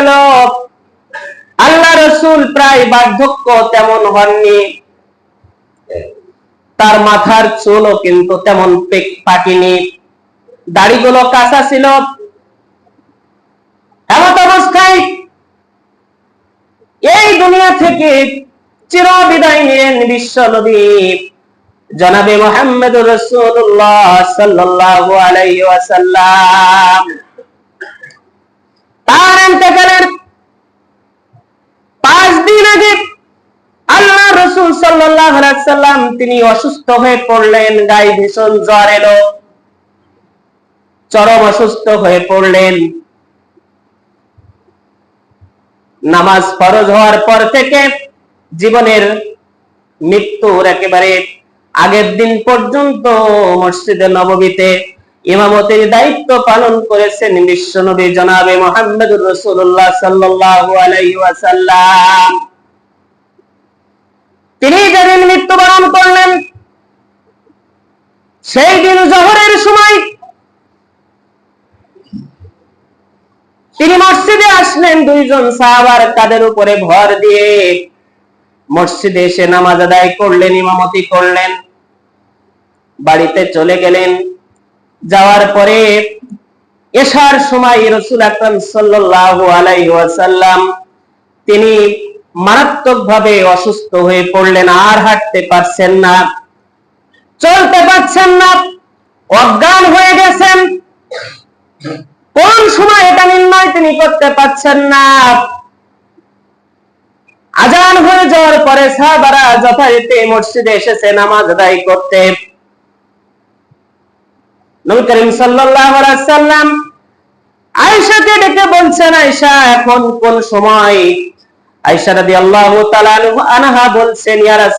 গেল আল্লাহ রাসূল প্রায় বার্ধক্য তেমন হননি, তার মাথার চুলও কিন্তু তেমন পাকেনি, দাড়িগুলো কাঁচা ছিল। এমত অবস্থায় এই দুনিয়া থেকে চিরবিদায় নিলেন বিশ্ব নবী জনাবে মুহাম্মদুর রাসূলুল্লাহ সাল্লাল্লাহু আলাইহি ওয়াসাল্লাম। তার ইন্তেকালের 5 দিন আগে আল্লাহ রাসূল সাল্লাল্লাহু আলাইহি ওয়াসাল্লাম তিনি অসুস্থ হয়ে পড়লেন, গায়ে ভীষণ জ্বর এলো, চরম অসুস্থ হয়ে পড়লেন। নামাজ ফরজ হওয়ার পর থেকে জীবনের মৃত্যুর একেবারে আগের দিন পর্যন্ত মসজিদে নববীতে ইমামতির দায়িত্ব পালন করেছেন বিশ্বনবী জনাবে মুহাম্মদুর রাসূলুল্লাহ সাল্লাল্লাহু আলাইহি ওয়াসাল্লাম। তিনি যেদিন মৃত্যুবরণ করলেন সেই দিন জোহরের সময় তিনি মসজিদে আসলেন, দুইজন সাহাবার কাঁধের উপরে ভর দিয়ে মসজিদে এসে নামাজ আদায় করলেন, ইমামতি করলেন, বাড়িতে চলে গেলেন। যাওয়ার পরে এশার সময় রাসূল আকরাম সাল্লাল্লাহু আলাইহি ওয়াসাল্লাম তিনি মারাত্মকভাবে অসুস্থ হয়ে পড়লেন, আর হাঁটতে পারছেন না, চলতে পারছেন না, অজ্ঞান হয়ে গেছেন। কোন সময় এটা নির্ণয় তিনি করতে পারছেন না। আজান হয়ে যাওয়ার পরে সাহাবারা যথারীতি মসজিদে এসেছে নামাজ আদায় করতে। নবী করিম সাল্লাল্লাহু আলাইহি ওয়াসাল্লাম আয়েশাকে ডেকে বলছেন, আয়েশা এখন কোন সময়? আয়েশা রাদিয়াল্লাহু তাআলা আনহা বলছেন, ইয়া